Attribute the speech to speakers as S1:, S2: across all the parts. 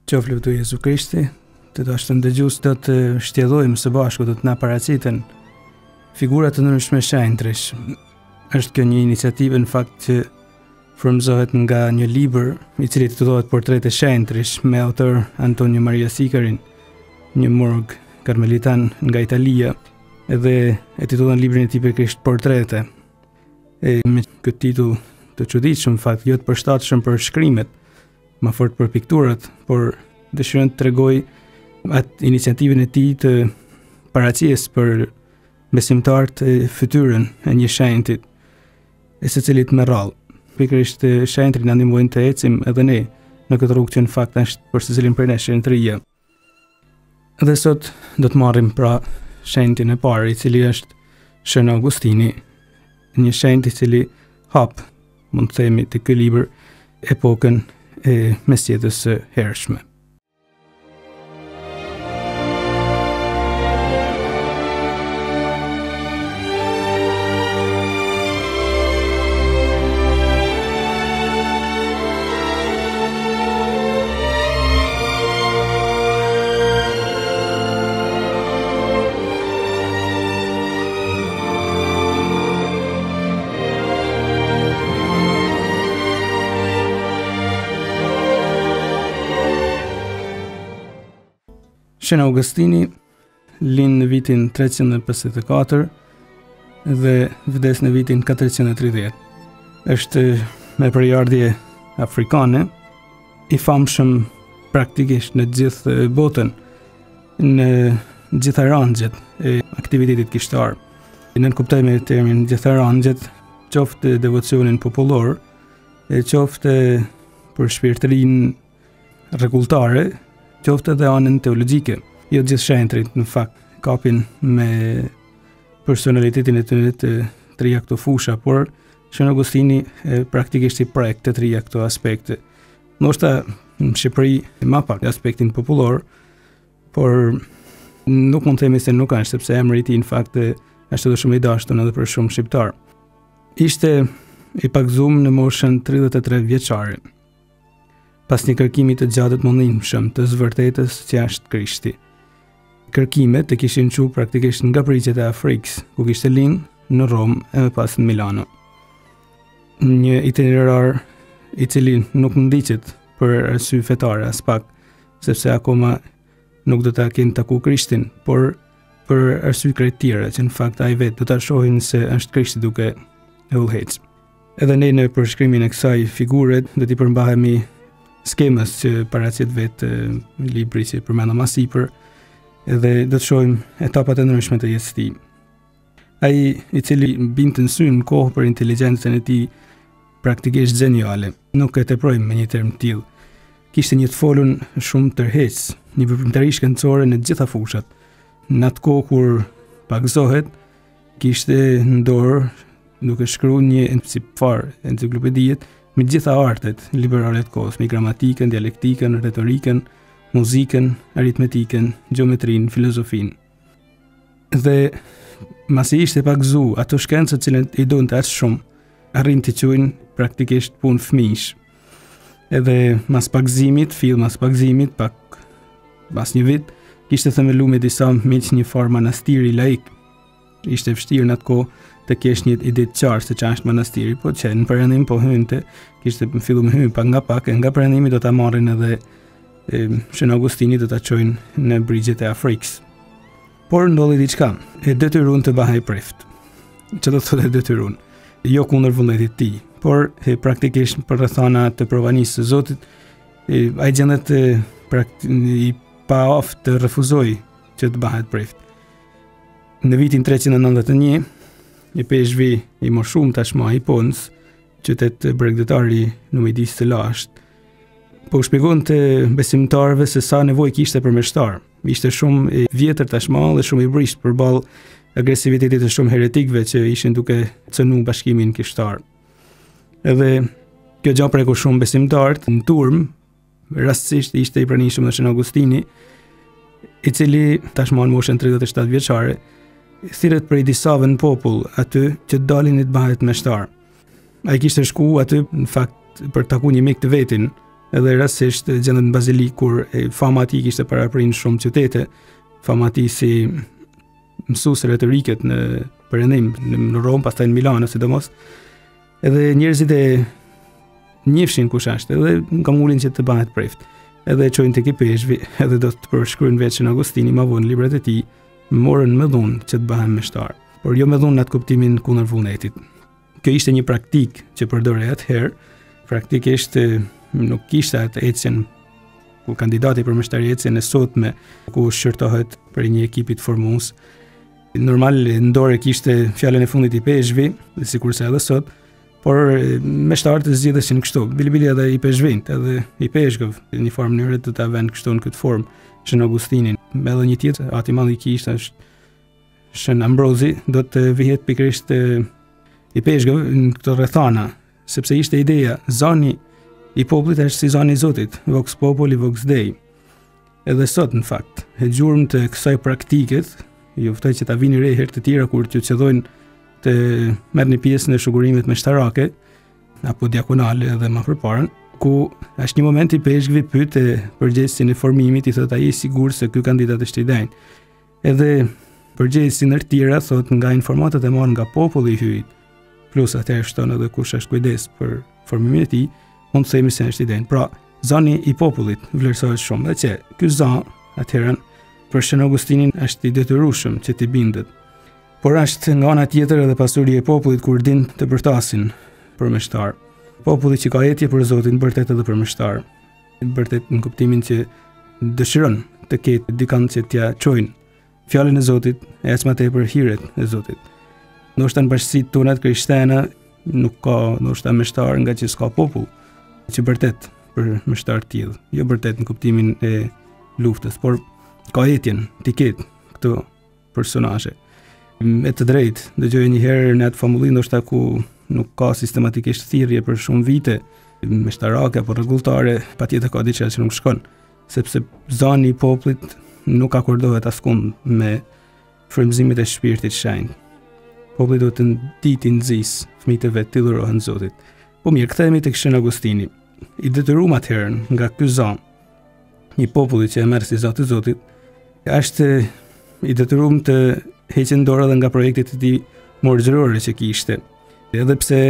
S1: Qoftë lutoj Jezu Krishti, të dashur dëgjues, do të shtjellojmë së bashku, do të na paraqiten figura të ndryshme shenjtësh. Është kjo një iniciativë në fakt që frymëzohet nga një libër i cili titullohet Portrete shenjtësh me autor Antonio Maria Sicarin, një morg karmelitan nga Italia, edhe e titullon librin e tij pikërisht Portrete. E me këtë titull të çuditshëm, në fakt jo të përshtatshëm për shkrimet, më fort për pikturat, por dëshiron të tregoj atë iniciativën e tij të paraqies për besimtarët e fytyrën e një shenjti, e secilit me radhë. Pikërisht shenjtri na ndihmojnë të ecim edhe ne në këtë rrugë që në fakt është për secilin prej nesh shenjtëria. Dhe sot do të marrim pra shenjtin e parë, i cili është Shën Augustini, një shenjt i cili hap, mund të themi, të ky libër epokën e mesjetës së hershme. Shën Augustini lind në vitin 354 dhe vdes në vitin 430. Është me përjardhje afrikane, i famshëm praktikisht në gjithë botën, në gjitha rangjet e aktivitetit kishtar. Ne kuptojmë termin gjitha rangjet, qoftë devocionin popullor, qoftë për shpirtërinë rregulltare, qoftë edhe anën teologjike. Jo gjithë shenjtrit në fakt kapin me personalitetin e tyre të trija këto fusha, por Shën Augustini praktikisht i prek të trija këto aspekte. Ndoshta në Shqipëri më pak aspektin popullor, por nuk mund të themi se nuk është, sepse emri i tij në fakt është edhe shumë i dashur edhe për shumë shqiptar. Ishte i pagzuar në moshën 33 vjeçare, pas një kërkimi të gjatë të mundimshëm të zvërtetës që është Krishti. Kërkimet e kishin qu praktikisht nga prigjet e Afrikës, ku kishte lind në Rom e më pas në Milano. Një itinerar i cili nuk ndiqet për arsye fetare as pak, sepse akoma nuk do ta kenë taku Krishtin, por për arsye tjera që në fakt ai vetë do ta shohin se është Krishti duke e udhëheq. Edhe ne në përshkrimin e kësaj figure do t'i përmbahemi skemës që paraqet vetë libri që përmenda më sipër, edhe do të shohim etapat e ndryshme të jetës së tij. Ai i cili binte në sy në kohë për inteligjencën e tij praktikisht geniale, nuk e teprojmë me një term të tillë. Kishte një të folun shumë tërheqës, një veprimtari shkencore në të gjitha fushat. Në atë kohë kur pagzohet, kishte në dorë duke shkruar një enciklopediet me gjitha artet liberale të kohës, me gramatikën, dialektikën, retorikën, muzikën, aritmetikën, gjeometrinë, filozofinë. Dhe masi ishte pagzu ato shkencët që i donte aq shumë, arrin të quajnë praktikisht punë fëmijësh. Edhe mas pagzimit, pak pas një vit, kishte themeluar me disa miq një farë manastiri laik. Ishte vështirë në atë kohë të kesh një ide të qartë se çfarë është manastiri, po që në perëndim po hynte, kishte filluar me hyn pak nga perëndimi do ta marrin edhe Shën Augustini do ta çojnë në brigjet e Afrikës. Por ndodhi diçka, e detyruan të bahej prift. Çfarë do thotë detyruan? Jo kundër vullnetit të tij, por praktikisht për rrethana të provanisë së Zotit, ai gjendet i paaft të refuzoi që të bahet prift. Në vitin 391, një peshqvi i moshuar tashmë i Pons, qytet bregdetari në midis të lashtë, po shpjegon të besimtarëve se sa nevojë kishte për meshtar. Ishte shumë i vjetër tashmë dhe shumë i brisht përballë agresivitetit të shumë heretikëve që ishin duke cënuar bashkimin kishtar. Edhe kjo gjë preku shumë besimtarët në turm, rastësisht ishte i pranishëm dhe Shën Augustini, i cili tashmë në moshën 37 vjeçare, thirret prej disave në popull aty që dalin të bahet meshtar. Ai kishte shku aty në fakt për të takuar një mik të vetin, edhe rastësisht gjendet në Bazilik kur fama e tij kishte paraprin shumë qytete, fama e tij si mësues retorike në Perëndim, në Rom, pastaj në Milano sidomos. Edhe njerëzit e njefshin kush është, edhe nga mulin që të bëhet preft. Edhe e çojnë tek i peshqvi, edhe do të përshkruajnë vetë që Agustini ma vonë librat e tij morën me dhunë që të bëhen meshtar, por jo me dhunë në atë kuptimin kundër vullnetit. Kjo ishte një praktik që përdorej atëherë, praktikisht nuk kishte atë ecjen ku kandidati për meshtari ecjen e sotme, ku shqyrtohet për një ekipi të formues. Normal në dorë kishte fjalën e fundit i peshqvi, sikurse edhe sot, por meshtarët e zgjidheshin kështu, bili edhe i peshqvint, edhe i peshkëv, në një farë mënyrë të ta vënë kështu në këtë formë, Shën Agustinin. Edhe një tjetër, ati madh i kishte është Shën Ambrozi, do të vihet pikërisht i peshkëv në këto rrethana, sepse ishte ideja, zani i popullit është si zani i Zotit, vox populi, vox Dei. Edhe sot në fakt, e gjurmë të kësaj praktiket, ju ftoj që ta vini re herë të tjera kur t'ju cedojnë të merrni pjesë në shugurimet meshtarake apo diakonale edhe më përpara, ku është një moment i peshkëvi pyet përgjegjësin e formimit, i thotë ai i sigurt se ky kandidat është i denj. Edhe përgjegjësin e tjera thotë nga informatat e marrë nga populli i hyjit, plus atëherë shton edhe kush është kujdes për formimin e tij, mund të themi se është i denj. Pra, zani i popullit vlerësohet shumë, dhe që ky zan atëherë për Shën Augustinin është i detyrueshëm që t'i bindet. Por është nga ana tjetër edhe pasuria e popullit kur din të bërtasin për meshtar. Populli që ka etje për Zotin, vërtet edhe për meshtar. Vërtet në kuptimin që dëshiron të ketë dikant që t'ja çojnë fjalën e Zotit, e as më tepër hiret e Zotit. Ndoshta në bashkësitë tona të krishtere nuk ka ndoshta meshtar nga që s'ka popull, që vërtet për meshtar të tillë, jo vërtet në kuptimin e luftës, por ka etjen të ketë këto personazhe. E të drejtë, dëgjoj një herë në atë famulli ndoshta ku nuk ka sistematikisht thirrje për shumë vite, meshtarake apo rregulltare, patjetër ka diçka që nuk shkon, sepse zani i popullit nuk akordohet askund me frymëzimet e shpirtit shenjtë. Populli do të ditë nxis fëmijët e vet të dhurohen Zotit. Po mirë, kthehemi tek Shën Agustini. I detyruar atëherë nga ky zan, një populli që e merr si Zoti i Zotit, është i detyruar të heqen dorë edhe nga projektet e tij morxhërore që kishte. Edhe pse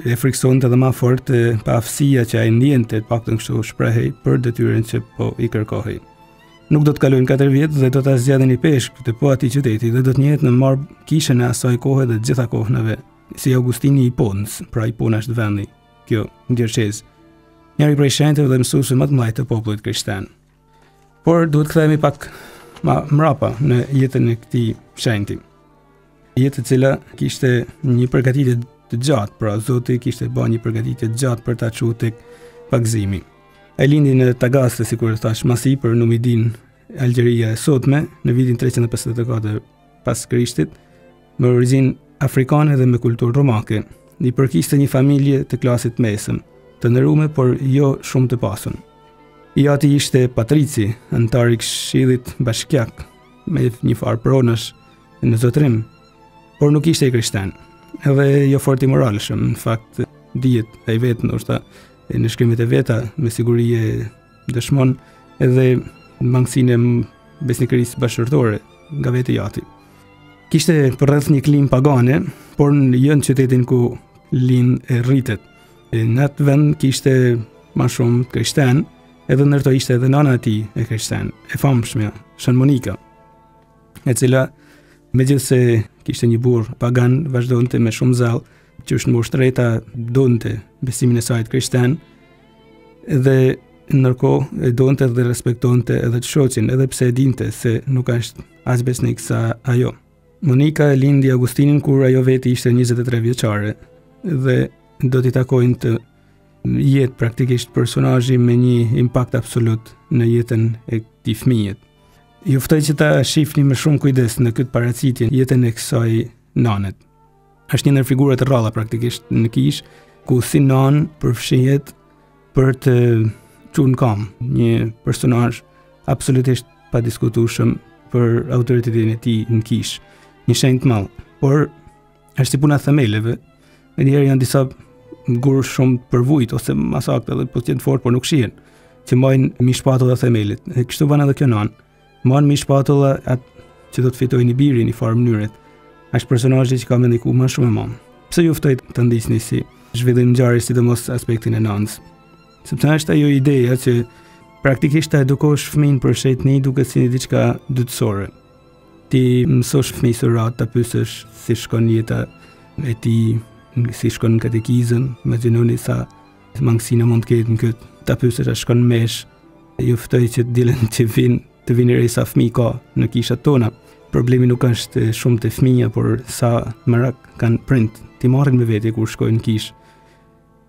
S1: e friksonte edhe më fort paaftësia që ai ndjente, paktën kështu shprehej për detyrën që po i kërkohej. Nuk do të kalojnë 4 vjet dhe do ta zgjidhin i peshk të po atij qyteti dhe do të njihet në marr kishën e asaj kohe dhe të gjitha kohëve, si Augustini i Ponës, pra i Pona është vendi, kjo ndjerçez. Njëri prej shenjtëve dhe mësuesve më të mëdhenj të popullit krishterë. Por duhet kthehemi pak ma mrapa në jetën e këtij shenjti. Jetë e cila kishte një përgatitje të gjatë, pra Zoti kishte bërë një përgatitje të gjatë për ta çuar tek pagëzimi. Ai lindi në Tagaste, sikur thash, masi për Numidin, Algjeria e sotme, në vitin 354 pas Krishtit, me origjinë afrikane dhe me kulturë romake. I përkiste një familje të klasit mesëm, të nderuar por jo shumë të pasur. I ati ishte patrici, antar i Këshillit Bashkiak, me një farë pronash në zotërim, por nuk ishte i krishterë, edhe jo fort i moralshëm. Në fakt, dihet ai vetë ndoshta në shkrimet e veta me siguri e dëshmon edhe mangësinë e besnikërisë bashkëtorë nga vetë i ati. Kishte përreth një klim pagane, por jo në qytetin ku lind e rritet. Në atë vend kishte më shumë krishterë, edhe ndërto ishte edhe nana e tij e krishterë, e famshme, Shën Monika, e cila megjithse kishte një burr pagan, vazhdonte me shumë zell, që është mbushtreta, donte besimin e saj të krishterë, dhe ndërkohë e donte dhe respektonte edhe të shoqin, edhe pse e dinte se nuk është as besnik sa ajo. Monika e lindi Augustinin kur ajo veti ishte 23 vjeçare dhe do t'i takojnë të jetë praktikisht personazhi me një impakt absolut në jetën e këtij fëmijë. Ju ftoj që ta shihni me shumë kujdes në këtë paraqitje jetën e kësaj nanet. Është një ndër figurat e rralla praktikisht në kish, ku si nan përfshihet për të çuar në kam një personazh absolutisht pa diskutueshëm për autoritetin e tij në kish, një shenjtë të madh. Por është si puna themeleve, njëherë janë disa gur shumë përvujt ose më saktë edhe po të jenë fort por nuk shihen, që mbajnë mishpatulla e themelit. E kështu bën edhe kjo nan. Mbajnë mishpatulla atë që do të fitojnë i biri në një farë mënyre. Është personazhi që ka më ndikuar më shumë e madh. Pse ju ftoj të ndiqni si zhvillim ngjarjes sidomos aspektin e nanës? Sepse është ajo ideja që praktikisht ta edukosh fëmin për shetni duke si një diçka dytësore. Ti mësosh fëmijë së rat, ta pyesësh si shkon jeta e tij, si shkon në katekizëm, imagjinoni sa mangësina mund të ketë në këtë, ta pyesësh a shkon mesh, ju ftoj që dilën të vinë re sa fëmijë ka në kishat tona. Problemi nuk është shumë të fëmija, por sa merak kanë prind, ti marrin me vete kur shkojnë në kish.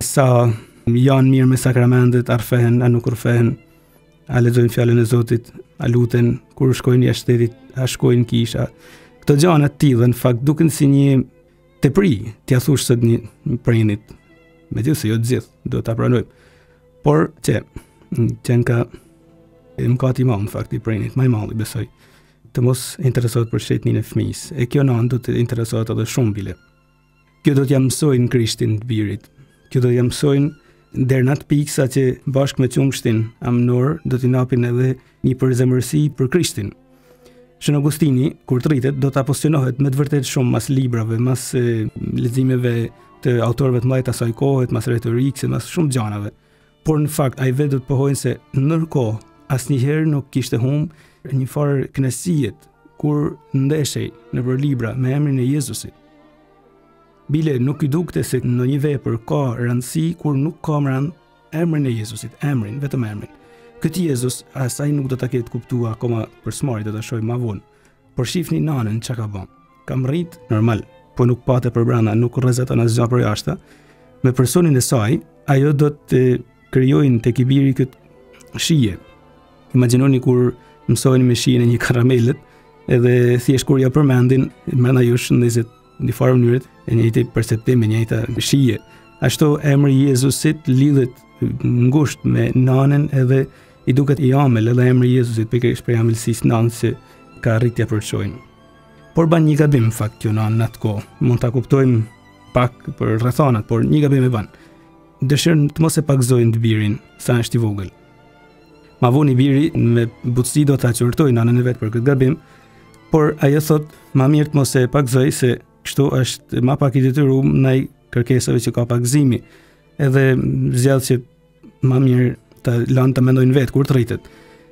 S1: Sa janë mirë me sakramentet, a rfehen, a nuk rfehen, a lexojnë fjalën e Zotit, a luten, kur shkojnë jashtë shtetit, a shkojnë kisha. Këto gjëra të tilla në fakt duken si një tepri, t'ia thush sot një prindit. Megjithëse jo të gjithë, do ta pranojmë. Por që ka mëkati i madh në fakt i prindit, më i madh besoj, të mos interesohet për shetnin e fëmijës. E kjo nën do të interesohet edhe shumë bile. Kjo do t'ja mësojnë Krishtin të birit. Kjo do t'ja mësojnë deri në atë pikë sa që bashkë me qumshtin amnor do t'i napin edhe një përzemërsi për Krishtin. Shën Augustini, kur të rritet, do të apostionohet me të vërtet shumë mas librave, mas leximeve të autorëve të mëdhenj të asaj kohe, mas retorikës, mas shumë gjanave. Por në fakt, ai vetë do të pohojnë se ndërkohë asnjëherë nuk kishte humbë një farë kënaqësijet kur ndeshej nëpër libra me emrin e Jezusit. Bile nuk i dukte se në një vepër ka rëndësi kur nuk ka emrin e Jezusit, vetëm emrin. Këtë Jezus, asaj nuk do ta ketë kuptuar akoma për smari, do ta shohim më vonë. Por shifni nanën çka ka bën. Kam rrit normal, po nuk pate për brenda, nuk rrezeton asgjë për jashtë. Me personin e saj, ajo do të krijojnë tek i biri këtë shije. Imagjinoni kur mësojnë me shijen e një karamelet, edhe thjesht kur ja përmendin, brenda ju shëndeset në farë mënyrë e njëjtë perceptim, e njëjta shije. Ashtu emri i Jezusit lidhet ngushtë me nanën edhe i duket i amël edhe emri i Jezusit pikërisht për amëlsisë nanës që ka arritja për të shojnë. Por ban një gabim në fakt kjo nanë në atë kohë. Mund ta kuptojmë pak për rrethanat, por një gabim e ban. Dëshirën të mos e pakzojnë të birin sa është i vogël. Ma vonë i biri me butësi do ta qortojë nanën e vet për këtë gabim, por ajo thot ma mirë të mos e pakzoj se kështu është ma pak i detyruar ndaj kërkesave që ka pakëzimi, edhe zgjidh që ma mirë ta lanë të mendojnë vetë kur të rritet.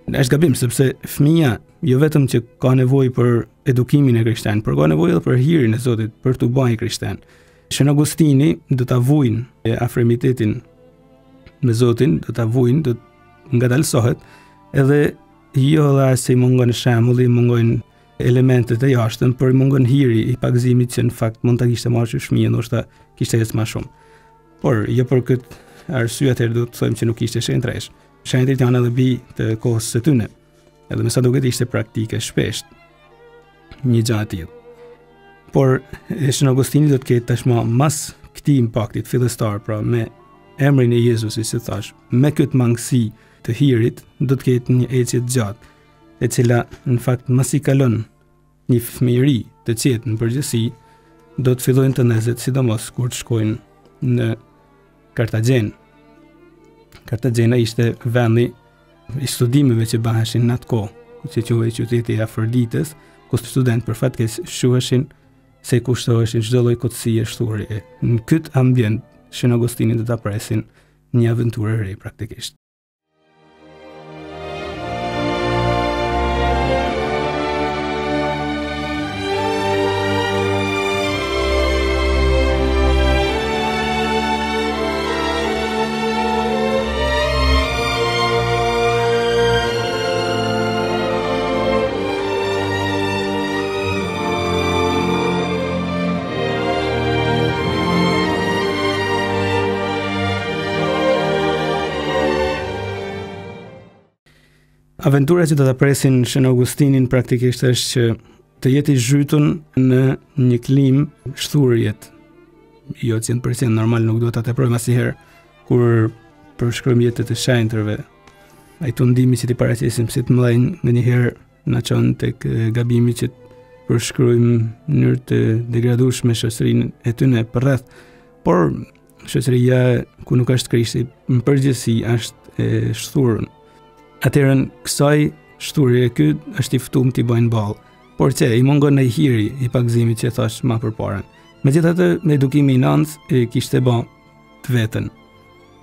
S1: Është gabim sepse fëmia jo vetëm që ka nevojë për edukimin e krishterë, por ka nevojë edhe për hirin e Zotit, për të bërë krishterë. Shën Augustini do ta vujnë afrimitetin me Zotin, do ta vujnë, do ngadalsohet, edhe jo dha se i mungon shembulli, mungon elementet e jashtëm, por mungon hiri i pakëzimit që në fakt mund ta kishte marrë fëmijën, ndoshta kishte ecë më shumë. Por jo për këtë arsye atëherë do të thojmë që nuk ishte shenjtresh. Shenjtrit janë edhe bi të kohës së tyre. Edhe me sa duket ishte praktike shpesh një gjë e tillë. Por Shën Augustini do të ketë tashmë mas këtij impaktit fillestar, pra me emrin e Jezusit, si thash, me këtë mangësi të hirit, do të ketë një ecje të gjatë, e cila në fakt mas i kalon një fëmijëri të qetë në përgjithësi, do të fillojnë të ndezet, sidomos kur të shkojnë në Kartagjenë. Kartagjena ishte vendi i studimeve që bëheshin në atë kohë, që quhej qyteti i Afroditës, ku student përfatkeq shuheshin se kushtoheshin çdo lloj kotësie shturje. Në këtë ambient, Shën Augustini do ta presin një aventurë e re praktikisht. Aventura që do ta presin Shën Augustinin praktikisht është që të jetë i zhytur në një klim shturjet. Jo 100% normal, nuk do ta teprojmë asnjëherë kur përshkruajmë jetët e shenjtërve. Ai tundimi që ti paraqesim si të mëdhenj nganjëherë na çon tek gabimi që përshkruajmë në mënyrë të degradueshme shoqërinë e tyre përreth. Por shoqëria ku nuk është Krishti në përgjithësi është e shturën. Atëherë kësaj shturje ky është i ftuar të bëjnë ballë, por që i mungon ai hiri i pagëzimit që thash më përpara. Megjithatë, me edukimi i nënës kishte bë të vetën.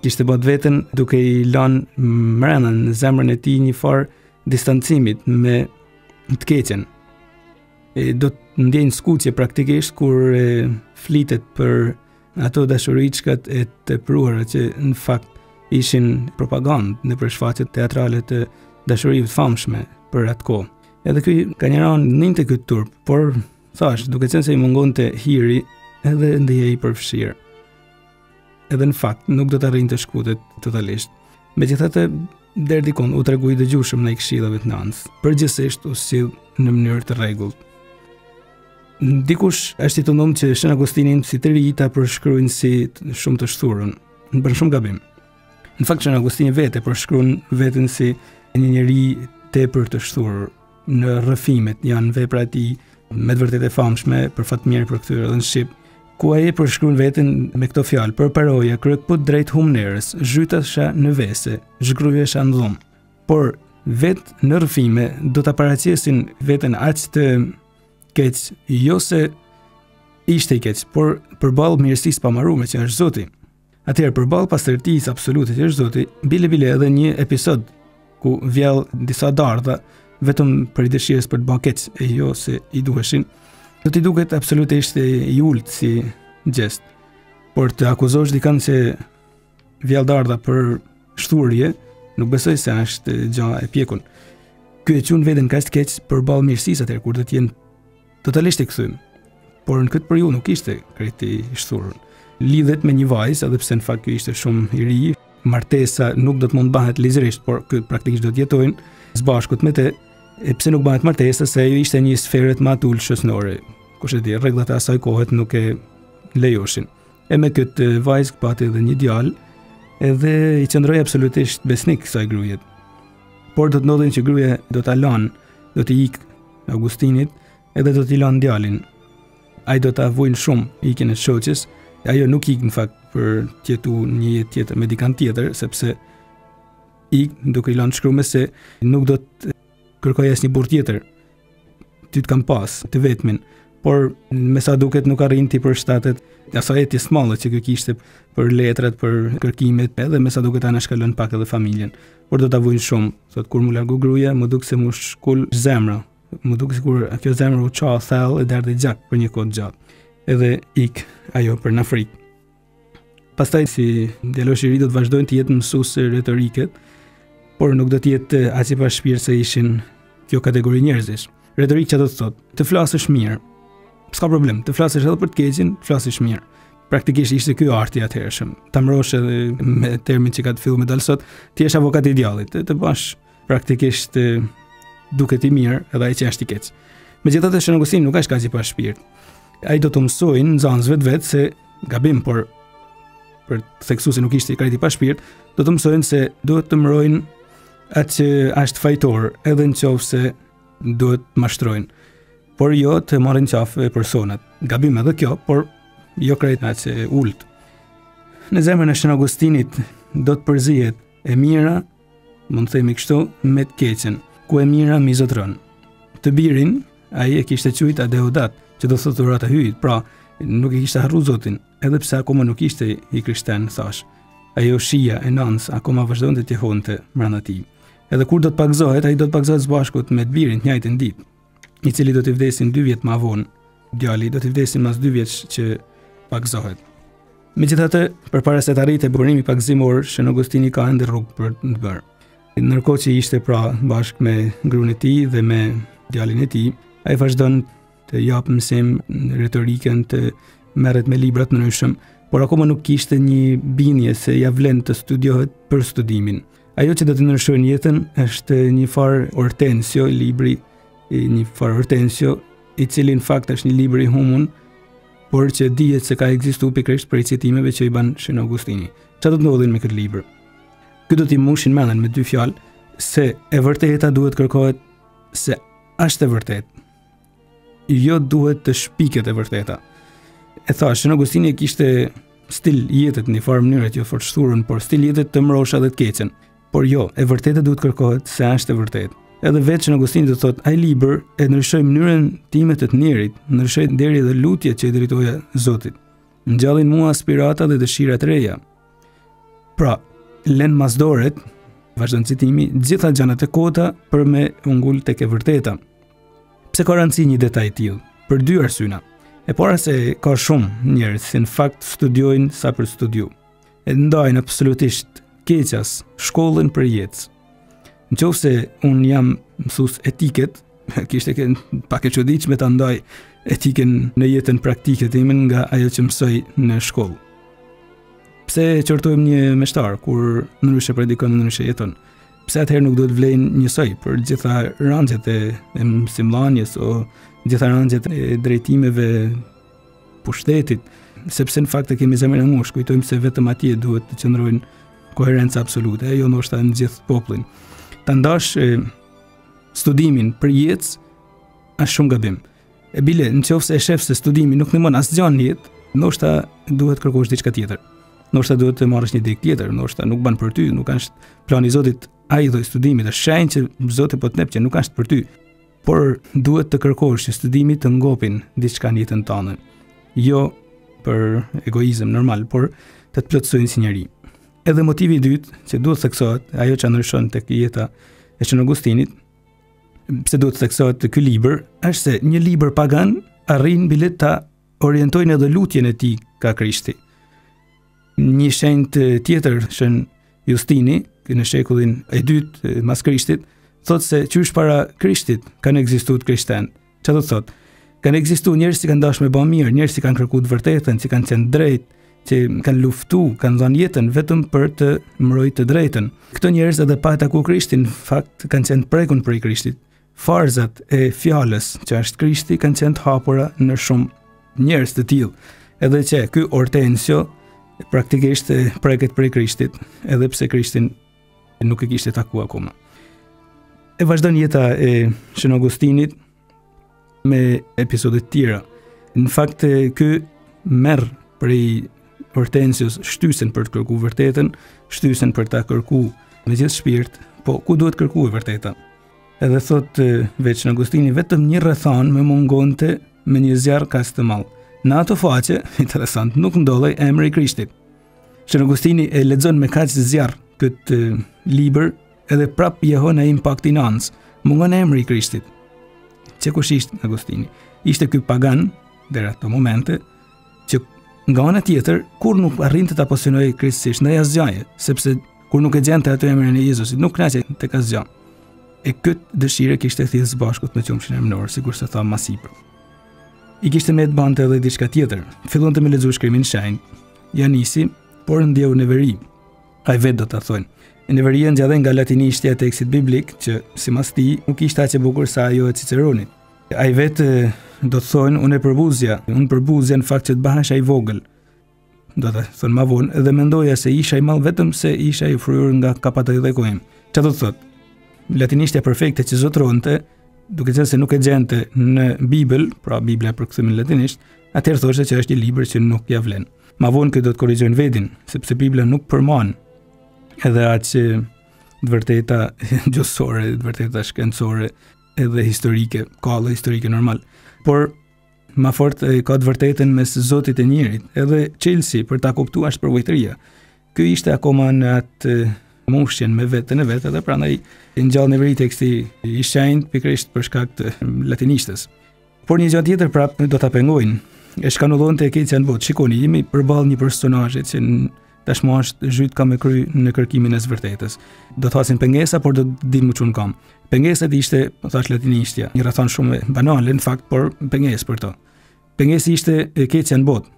S1: Kishte bë të vetën duke i lënë mbrenda në zemrën e tij një farë distancimit me të keqen. Do të ndjenjë skuqje praktikisht kur flitet për ato dashuriçkat e tepruara që në fakt ishin propagandë në shfaqjet teatrale të dashurive të famshme për atë kohë. Edhe ky ka një ranë ninte këtë turp, por thash, duke qenë se i mungonte hiri, edhe ndihej i përfshirë. Edhe në fakt nuk do të arrinte të shkutet totalisht. Megjithatë, deri dikon u tregu i dëgjueshëm ndaj këshillave të nënës. Përgjithsisht u sill në mënyrë të rregullt. Dikush është i të ndonë që Shën Agustinin si të ri ta përshkruajnë si shumë të shturën. Në bën shumë gabim. Në fakt Shën Agustini vetë përshkruan veten si një njeri tepër të shturur. Në rrëfimet janë vepra e tij me të vërtetë famshme për fat mirë për këtyre edhe në shqip, ku ai përshkruan veten me këto fjalë: për paroja kryekput drejt humnerës, zhytasha në vese, zhgrujesha në dhom. Por vetë në rrëfime do ta paraqesin veten aq të keq, jo se ishte i keq, por përballë mirësisë pamarume që është Zoti. Atëherë përballë pastërtisë absolute që është Zoti, bile edhe një episod ku vjell disa dardha vetëm për i dëshirës për të bërë keq e jo se i duheshin, do t'i duket absolutisht i ulët si gjest. Por të akuzosh dikën që vjell dardha për shturje, nuk besoj se është gjë e pjekun. Ky e qun veten kaq keq përballë mirësisë atëherë kur do të jenë totalisht i kthym. Por në këtë periudhë nuk ishte krejt i shturur. Lidhet me një vajzë, edhe pse në fakt ky ishte shumë i ri, martesa nuk do të mund bëhet ligjërisht, por këtë praktikisht do të jetojnë së bashkut me të. E pse nuk bëhet martesa, se ajo ishte një sferë më atul shoqërore. Kush e di, rregullat e asaj kohe nuk e lejoshin. E me këtë vajzë pati edhe një djalë, edhe i qëndroi absolutisht besnik kësaj gruaje. Por do të ndodhin që gruaja do ta lanë, do të ikë Augustinit, edhe do t'i lanë djalin. Ai do ta vujnë shumë ikjen e shoqës. Ajo nuk ik në fakt për të jetuar një jetë tjetër me dikant tjetër, sepse duke i lanë shkruar se nuk do të kërkoj asnjë burr tjetër. Ty të kam pas, të vetmin, por me sa duket nuk arrin ti përshtatet asaj etjes së që ky kishte për letrat, për kërkimet, edhe me sa duket ana shkalon pak edhe familjen. Por do ta vujnë shumë, thot kur mu largu gruaja, më duk se mu shkul zemra. Më duk sikur kjo zemra u qa thellë e derdhi gjak për një kohë gjatë. Edhe ik ajo për në Afrikë. Pastaj si djalosh i ri do të vazhdojnë të jetë mësues retorike, por nuk do të jetë aq i pashpirë se ishin kjo kategori njerëzish. Retorikë që do të thotë, të flasësh mirë. S'ka problem, të flasësh edhe për të keqin, flasësh mirë. Praktikisht ishte ky arti atëhershëm. Ta mbrosh edhe me termin që ka të filluar me dal sot, ti je avokat i djallit, të bash praktikisht duket i mirë edhe ai që është i keq. Megjithatë Shën Agustin nuk është kaq i pashpirt. Ai do të mësojnë nxënësve vetë se gabim, por për të theksuar se nuk ishte i pashpirt, do të mësojnë se duhet të mbrojnë atë që është fajtor, edhe nëse duhet të mashtrojnë, por jo të marrin qafë personat. Gabim edhe kjo, por jo krejt atë që ult. Në zemrën e Shën Agustinit do të përzihet e mira, mund të themi kështu, me të keqen, ku e mira mizotron. Të birin ai e kishte quajtur Adeudat, që do thotë urata hyjt, pra nuk e kishte harruar Zotin, edhe pse akoma nuk ishte i krishterë, thash. Ajo shija e nënës akoma vazhdonte të honte brenda tij. Edhe kur do të pagzohet, ai do të pagzohet së bashku me të birin të njëjtën ditë, i cili do të vdesin 2 vjet më vonë. Djali do të vdesin mas 2 vjeç që pagzohet. Megjithatë, përpara se të arrijë burimi pagëzimor, Shën Agustini ka ende rrugë për të bërë. Ndërkohë që ishte pra bashkë me gruan e tij dhe me djalin e tij, ai vazhdon të jap mësim në retorikën, të merret me libra të ndryshëm, por akoma nuk kishte një bindje se ja vlen të studiohet për studimin. Ajo që do të ndryshojë jetën është një farë Hortensio, një farë Hortensio, i cili në fakt është një libër i humun, por që dihet se ka ekzistuar pikërisht për citimeve që i ban Shën Agustini. Çfarë do të ndodhin me këtë libër? Ky do t'i mushin mendjen me 2 fjalë se e vërteta duhet kërkohet se është e vërtetë. Jo duhet të shpiket e vërteta. E thash, Shën Agustini kishte stil jetët në një farë mënyrë të jo forcështurën, por stil jetët të mrosha dhe të keqen. Por jo, e vërtetë duhet kërkohet se është e vërtetë. Edhe vetë që Augustini do thotë, ai libër e ndryshoi mënyrën time të njerit, ndryshoi deri edhe lutjet që i drejtoja Zotit. Ngjallin mua aspirata dhe dëshira të reja. Pra, lën masdoret, vazhdon citimi, gjitha gjanat e kota për me ungull tek e vërteta. Pse ka rëndësi një detaj tillë? Për dy arsyna. E para se ka shumë njerëz që në fakt studiojnë sa për studiu. E ndajnë absolutisht keqas shkollën për jetës. Nëse unë jam mësues etiket, kishte pak e çuditshme ta ndaj etikën në jetën praktike time nga ajo që mësoj në shkollë. Pse qortojmë një meshtar kur ndryshe predikon, ndryshe jeton? Pse atëherë nuk duhet vlejnë njësoj për gjitha rangjet e mësimdhënies o gjitha rangjet e drejtimeve pushtetit, sepse në fakt e kemi zemrën e ngushtë, kujtojmë se vetëm atje duhet të qëndrojnë koherencë absolute, jo ndoshta në gjithë popullin. Ta ndash studimin për jetës është shumë gabim. E bile, nëse e shef se studimi nuk ndihmon asgjë në jetë, ndoshta duhet kërkosh diçka tjetër. Ndoshta duhet të marrësh një dikë tjetër, ndoshta nuk ban për ty, nuk është plani i Zotit ai lloj studimi, të shenjë që Zoti po të nep që nuk është për ty. Por duhet të kërkosh që studimi të ngopin diçka në jetën tënde. Jo për egoizëm normal, por të të plotësojnë si njeri. Edhe motivi i dytë që duhet theksohet, ajo që ndryshon tek jeta e Shën Augustinit, pse duhet theksohet ky libër, është se një libër pagan arrin bilet ta orientojnë edhe lutjen e tij ka Krishti. Një shenjë tjetër Shën Justini, në shekullin e dytë mas Krishtit, thotë se qysh para Krishtit kanë ekzistuar krishterë. Çfarë do të thotë? Kanë ekzistuar njerëz që kanë dashur me bë mirë, njerëz që kanë kërkuar të vërtetën, që kanë qenë drejt, që kanë luftuar, kanë dhënë jetën vetëm për të mbrojtur të drejtën. Këto njerëz edhe pa takuar Krishtin, në fakt kanë qenë prekun prej Krishtit. Farzat e fjalës që është Krishti kanë qenë të hapura në shumë njerëz të tillë. Edhe që ky Hortensio praktikisht preket prej Krishtit, edhe pse Krishtin nuk e kishte takuar akoma. E vazhdon jeta e Shën Augustinit me episode të tjera. Në fakt ky merr prej Hortensios shtysen për të kërkuar vërtetën, shtysen për ta kërkuar me gjithë shpirt, po ku duhet kërkuar vërteta? Edhe thot veç Shën Augustini, vetëm një rrethan më mungonte me një zjarr kaq të madh. Në ato faqe, interesant, nuk ndodhej emri i Krishtit. Shën Augustini e lexon me kaq zjarr këtë libër, edhe prap jehon ai impaktin ans. Mungon emri i Krishtit. Çe kush ishte Augustini? Ishte ky pagan deri ato momente që nga ana tjetër kur nuk arrinte ta pozicionojë kristësisht ndaj asgjëje, sepse kur nuk e gjente atë emrin e Jezusit, nuk kënaqej tek asgjë. E këtë dëshirë kishte thjesht bashkut me qumshin emnor, sigurisht se tha më sipër. I kishte me të bante edhe diçka tjetër. Fillonte me lexuar shkrimin e shenjtë. Ja nisi, por ndjeu neveri. Ai vetë do ta thonë. Neveria ngjallën nga latinishtja e tekstit biblik, që sipas tij nuk ishte aq e bukur sa ajo e Ciceronit. Ai vetë do të thonë, unë përbuzja në fakt që të bahesh ai vogël. Do të thonë më vonë, dhe mendoja se isha i madh vetëm se isha i fryrë nga kapatëdhëku im. Çfarë do të thotë? Latinishtja perfekte që zotronte, duke qenë se nuk e gjente në Bibël, pra Bibla e përkthyer në latinisht, atëherë thoshte që është një libër që nuk ja vlen. Ma vonë që do të korrigjojnë vetin, sepse Bibla nuk përmban edhe aq të vërteta gjuhësore, të vërteta shkencore, edhe historike, ka edhe historike normal. Por ma fort ka të vërtetën mes Zotit e njerit, edhe çelësi për ta kuptuar është përvojtëria. Ky ishte akoma në atë mushjen me veten e vet, edhe prandaj ngjall neveri teksti i shenjtë pikërisht për shkak të latinishtës. Por një gjë tjetër prap do ta pengojnë. E shkanullonte e keqja në botë. Shikoni, jemi përballë një personazhi që tashmë është zhyt ka me kry në kërkimin e së vërtetës. Do të hasin pengesa, por do të dim më çun kam. Pengesat ishte, thash latinishtja, një rrethon shumë banale në fakt, por pengesë për to. Pengesi ishte e keqja në botë.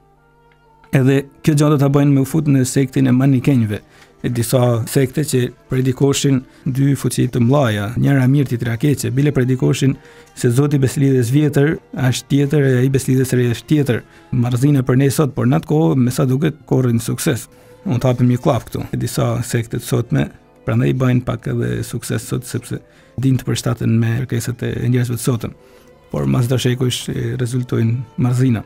S1: Edhe kjo gjë do ta bëjnë me u fut në sektin e manikenjve. E disa sekte që predikoshin dy fuqi të mëdha, njëra mirë tjetra keqe, bile predikoshin se Zoti beslidhes vjetër është tjetër e ai beslidhes re është tjetër. Marrëzina për ne sot, por në atë kohë me sa duket korrin sukses. Unë të hapim një klaf këtu. E disa sekte të sotme, prandaj bëjnë pak edhe sukses sot sepse dinë të përshtaten me kërkesat e njerëzve të sotëm. Por mas dashekush rezultojnë marrëzina.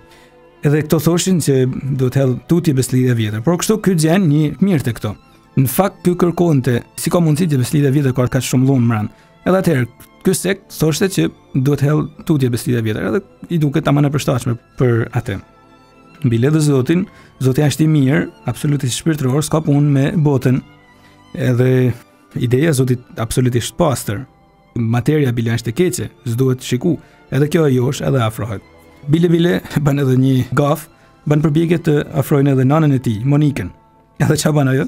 S1: Edhe këto thoshin që duhet hell tutje beslidhja vjetër. Por kështu ky gjen një mirë te këto. Në fakt ky kërkonte si ka mundësi që beslidhja vjetër ka kaq shumë llumë mran. Edhe atëherë ky sekt thoshte që duhet hell tutje beslidhja vjetër. Edhe i duket tamam e përshtatshme për atë. Mbi ledhë Zotin, Zoti është i mirë, absolutisht shpirtëror, s'ka punë me botën. Edhe ideja e Zotit absolutisht pastër. Materia bile është e keqe, s'duhet shiku. Edhe kjo e josh edhe afrohet. Bile bën edhe një gaf, bën përpjekje të afrojnë edhe nanën e tij, Monikën. Edhe çfarë bën ajo?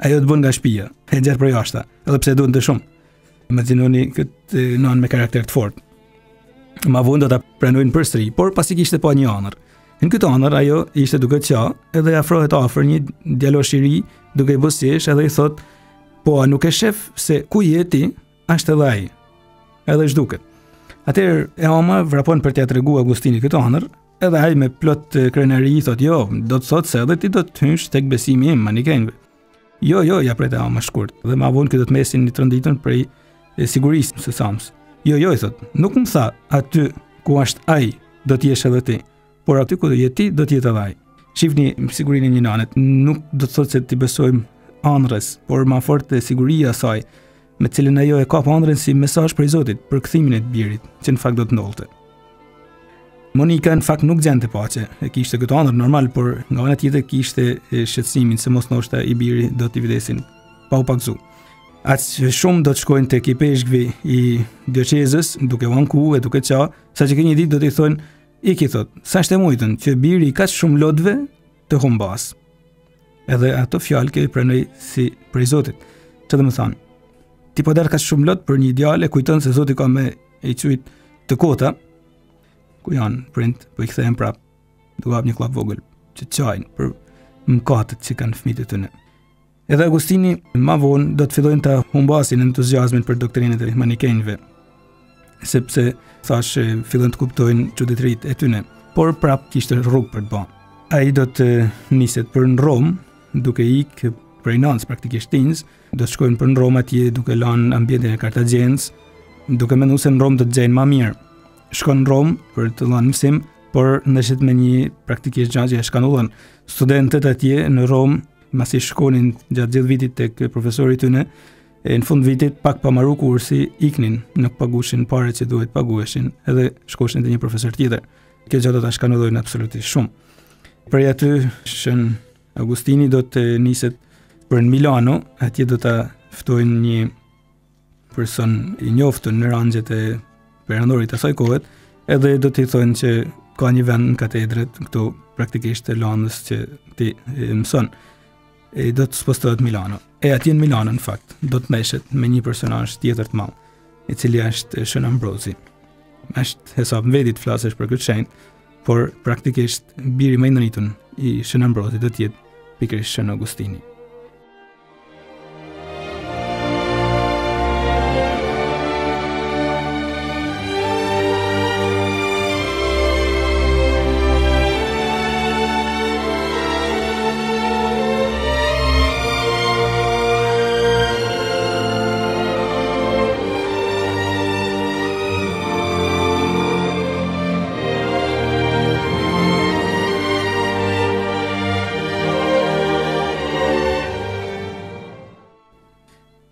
S1: Ajo të bën nga shtëpia, e gjerë për jashta, edhe pse duhet të shumë. Imagjinoni këtë nanë me karakter të fortë. Ma vonë do ta pranojnë përsëri, por pasi kishte pa një anër. Në këtë anër ajo ishte duke qa, edhe afrohet afër një djalosh i ri, duke i bosjesh, edhe i thot: "Po, a nuk e shef se ku je ti, është edhe ai." Edhe zhduket. Atëherë e ama vrapon për t'ia treguar Augustinit këtë anër, edhe ai me plot krenari i thot: "Jo, do të thotë se edhe ti do të hysh tek besimi im, manikenve." Jo, ja pret e ama shkurt. Dhe ma vonë këtë do të mesin një tronditën prej sigurisë së Sams. Jo, i thot: "Nuk më tha aty ku është ai, do të jesh edhe ti, por aty ku je ti, do të jetë edhe ai." Shifni sigurinë e një nanet, nuk do të thotë se ti besojmë anërës, por ma fort siguria e saj, me cilën ajo e ka pa ëndrën si mesazh prej Zotit për kthimin e të birit, që në fakt do të ndolte. Monika në fakt nuk gjente paqe, e kishte këtë ëndër normal, por nga ana tjetër kishte shqetësimin se mos ndoshta i biri do t'i vdesin pa u pagzu. Aq shumë do të shkojnë tek i peshkvi i dioqezës, duke u anku e duke qa, saqë që një ditë do t'i thonë: "Ik," i thot, "sa është e mujtën që biri i kaq shumë lotëve të humbas." Edhe ato fjalë që i pranoi si prej Zotit. Çfarë do të thonë? Ti po der ka shumë lot për një djalë, kujton se Zoti ka me i qujt të kota, ku janë prind, po i kthehen prap, duke hap një klap vogël, që çajnë për mëkatet që kanë fëmijët e tyre. Edhe Augustini ma vonë do të fillojnë të humbasin entuziazmin për doktrinat e manikenjve, sepse thash fillojnë të kuptojnë çuditëritë e tyre, por prap kishte rrugë për të bërë. Ai do të niset për në Rom, duke ikë prej Nantes praktikisht Tinz, do të shkojnë për në Rom atje duke lanë ambientin e Kartagjenës, duke menduar se në Rom do të gjejnë më mirë. Shkon në Rom për të dhënë mësim, por ndeshet me një praktikisht gjë që e shkanullon. Studentët atje në Rom, masi shkonin gjatë gjithë vitit tek profesori i tyre, në fund vitit pak pa marru kursi, iknin, nuk pagueshin parat që duhet paguheshin, edhe shkoshin te një profesor tjetër. Kjo gjë do ta shkanullojnë absolutisht shumë. Prej aty shën Augustini do të niset për në Milano, atje do ta ftojnë një person i njoftën në rangjet e perandorit asaj kohet, edhe do t'i thonë që ka një vend në katedret këtu praktikisht të landës që ti mëson. Do të spostohet Milano. E atje në Milano në fakt do të meshet me një personazh tjetër të madh, i cili është Shën Ambrozi. Është hesab në veti të flasësh për këtë shenjë, por praktikisht biri më i ndritun i Shën Ambrozi do të jetë pikërisht Shën Augustini.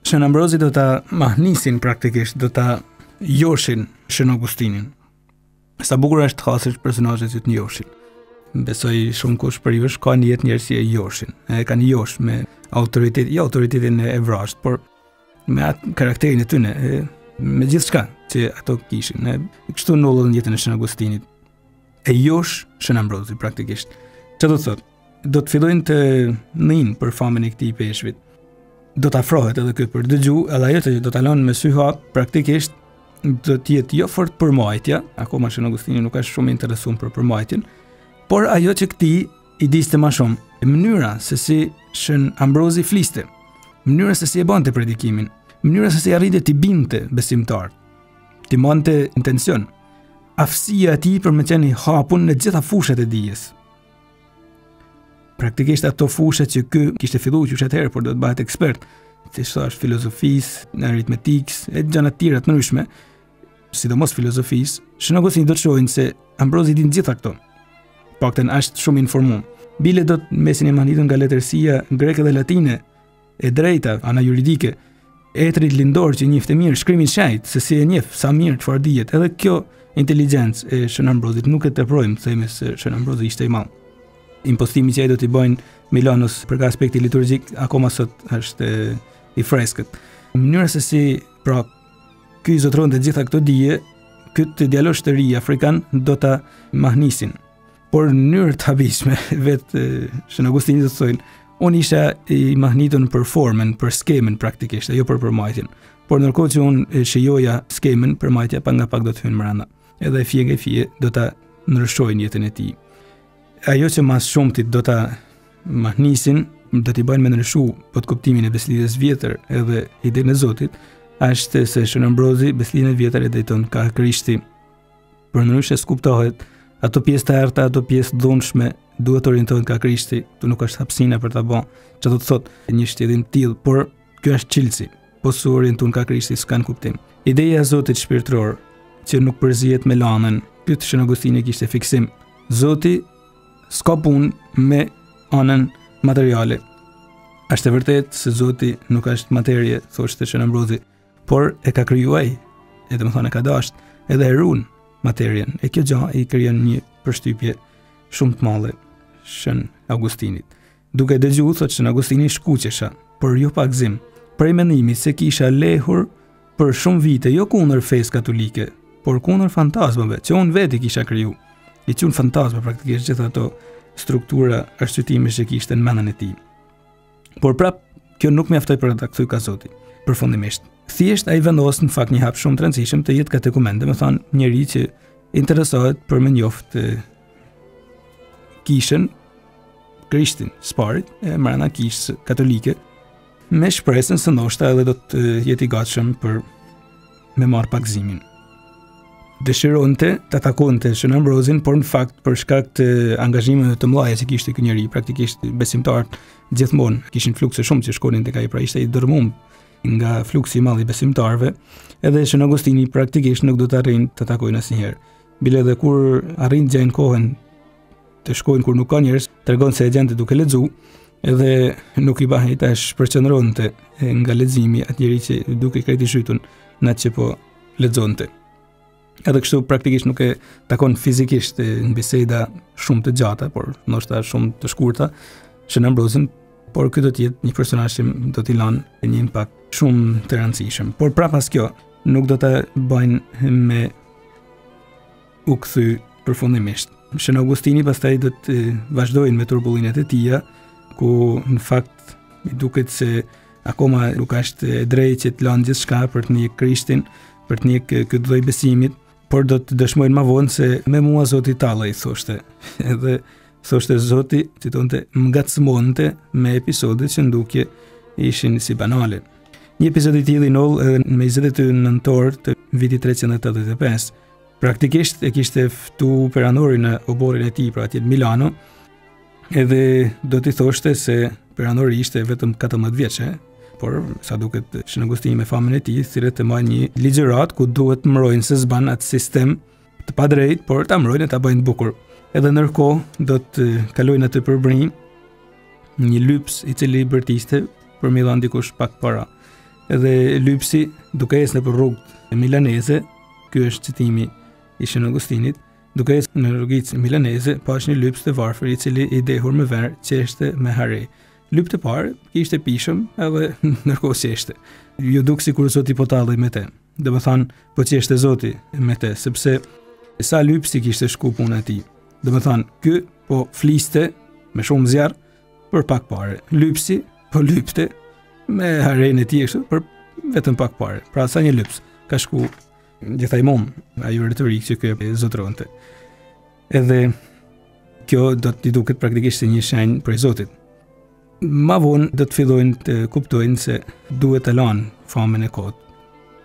S1: Shën Ambrozi do ta mahnisin praktikisht, do ta joshin Shën Augustinin. Sa bukur është hasësh personazhet që të njoshin. Besoj shumë kush për jush ka një jetë njerëz që e joshin. E kanë josh me autoritet, jo autoritetin e vrasht, por me atë karakterin e tyre, me gjithçka që ato kishin. Kështu ndollën jetën e Shën Augustinit. E josh Shën Ambrozi praktikisht. Çfarë do të thotë? Do të fillojnë të njëjnë për famën e këtij peshvit. Do të afrohet edhe këtë për dëgju, edhe ajo që do të lënë me sy hap, praktikisht do të jetë jo fort përmbajtja, akoma Shën Augustini nuk është shumë interesuar për përmbajtjen, por ajo që këtij i diste më shumë, mënyra se si Shën Ambrozi fliste, mënyra se si e bante predikimin, mënyra se si arrite t'i binte besimtar, t'i mante intencion, aftësia e tij për me qenë i hapun në gjitha fushat e dijes. Praktikisht ato fushë që ky kishte filluar që atëherë, por do të bëhet ekspert, si thash filozofisë, aritmetikës, e gjëra të tjera të ndryshme, sidomos filozofisë, Shën Augustini do të shohin se Ambrozi din gjitha këto. paktën është shumë informuar. Bile do të mesin e mahnitur nga letërsia greke dhe latine, e drejta, ana juridike, etrit lindor që njifte mirë, shkrimin shajt, se si e njef, sa mirë, çfarë dihet. Edhe kjo inteligencë e Shën Ambrozit nuk e teprojmë, themi se Shën Ambrozi ishte i madh. Impostimi që ai do t'i bëjnë Milanos për aspekti liturgjik akoma sot është i freskët. Në mënyrë se si pra ky zotëron të gjitha këto dije, këtë djalosh të ri afrikan do ta mahnisin. Por në mënyrë të habishme, vetë Shën Augustini do të thonë, unë isha i mahnitur për formën, për skemën praktikisht, jo për përmbajtjen. Por ndërkohë që unë shijoja skemën, përmbajtja pa nga pak do të hynë brenda. Edhe fije nga fije do ta ndryshojnë jetën e tij. Ajo që mas shumtit do ta mahnisin, do t'i bëjnë me ndryshu pod kuptimin e beslidhjes vjetër edhe idenë e Zotit, është se Shën Ambrozi beslidhjen e vjetër e drejton ka Krishti. Përndryshe skuptohet ato pjesë të errta, ato pjesë dhunshme duhet të orientohen ka Krishti. Tu nuk është hapësina për ta bën. Çfarë do të thotë një shtjellim të tillë, por kjo është çelësi. Po su orientohen ka Krishti s'kan kuptim. Ideja e Zotit shpirtëror që nuk përzihet me lanën, pyet Shën Augustini kishte fiksim. Zoti s'ka punë me anën materiale. Është e vërtetë se Zoti nuk është materie, thoshte Shën Ambrozi, por e ka krijuar, e domethënë e ka dashur edhe e ruan materien. E kjo gjë i krijon një përshtypje shumë të madhe Shën Augustinit. Duke dëgjuar thotë Shën Augustini shkuqesha, por jo pa gëzim, prej mendimit se kisha lehur për shumë vite jo kundër fesë katolike, por kundër fantazmave që unë veti kisha kriju. I qunë fantazma praktikisht gjitha ato struktura arshytime që kishte në mendjen e tij. Por prap kjo nuk mjaftoi për ta kthyr ka Zoti. Përfundimisht, thjesht ai vendos në fakt një hap shumë të rëndësishëm të jetë katekumen, domethënë njëri që interesohet për me njoftë kishën Krishtin, sparit e mbrana kishës katolike, me shpresën se ndoshta edhe do të jetë i gatshëm për me marr pakëzimin. Dëshironte ta takonte Shën Ambrozin, por në fakt për shkak të angazhimeve të mëdha që kishte ky njeri, praktikisht besimtarët gjithmonë kishin flukse shumë që shkonin tek ai, pra ishte i dërmuar nga fluksi i madh i besimtarëve, edhe Shën Augustini praktikisht nuk do të arrijnë të takojnë asnjëherë. Bile edhe kur arrin të gjejnë kohën të shkojnë kur nuk ka njerëz, tregon se e gjente duke lexuar, edhe nuk i bahej tash përqendronte nga leximi atë njeri që duke krejt i shytun në atë që po lexonte. Edhe kështu praktikisht nuk e takon fizikisht në biseda shumë të gjata, por ndoshta shumë të shkurta, Shën Ambrozin, por ky do të jetë një personazh që do t'i lanë një impakt shumë të rëndësishëm. Por prapas kjo nuk do ta bëjnë me u kthy përfundimisht. Shën Augustini pastaj do të vazhdojnë me turbullinet e tija, ku në fakt i duket se akoma nuk është e drejtë që të lanë gjithçka për të njeh Krishtin, për të njeh këtë lloj besimit, por do të dëshmojnë më vonë se me mua Zoti tallej, thoshte. Edhe thoshte Zoti, citonte, më ngacmonte me episode që ndukje ishin si banale. Një episod i tillë i noll edhe në 22 nëntor të vitit 385. Praktikisht e kishte ftu peranorin në oborin e tij, pra atje në Milano, edhe do t'i thoshte se peranori ishte vetëm 14 vjeç, por sa duket Shën Augustini me famën e tij thirret të marrë një ligjërat ku duhet mbrojnë se s'ban atë sistem të padrejt, por ta mbrojnë e ta bëjnë të bukur. Edhe ndërkohë do të kalojnë atë përbrim një lyps i cili bërtiste për mi dhënë dikush pak para. Edhe lypsi duke ecë nëpër rrugë milaneze, ky është citimi i Shën Augustinit, duke ecë në rrugicë milaneze, pash një lyps të varfër i cili i dehur me verë qeshte me hare. Lyp të parë kishte pishëm edhe ndërkohë qeshte. Ju duk sikur Zoti po tallej me te. Domethënë po qeshte Zoti me te, sepse sa lypsi kishte shku puna e tij. Domethënë ky po fliste me shumë zjarr për pak parë. Lypsi po lypte me haren e tij kështu për vetëm pak parë. Pra sa një lyps ka shku gjithajmon ajo retorik që ky e zotronte. Edhe kjo do t'i duket praktikisht si një shenjë prej Zotit. Ma vonë do të fillojnë të kuptojnë se duhet të lanë famën e kot,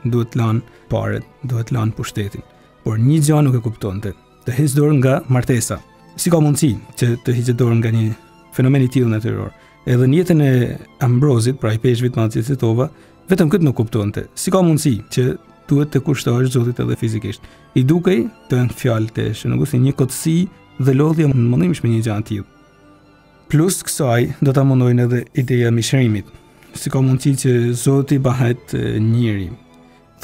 S1: duhet të lanë paret, duhet të lanë pushtetin. Por një gjë nuk e kuptonte, të hiqë dorë nga martesa. Si ka mundësi që të hiqë dorë nga një fenomen i tillë natyror? Edhe në jetën e Ambrozit, pra i peshqit madh që citova, vetëm këtë nuk kuptonte. Si ka mundësi që duhet të kushtohesh Zotit edhe fizikisht? I dukej të në fjalë të Shën Augustin një kotësi dhe lodhja mundimesh me një gjë të tillë. Plus kësaj do ta mundojnë edhe ideja e mishërimit. Si ka mundësi që Zoti bëhet njeri.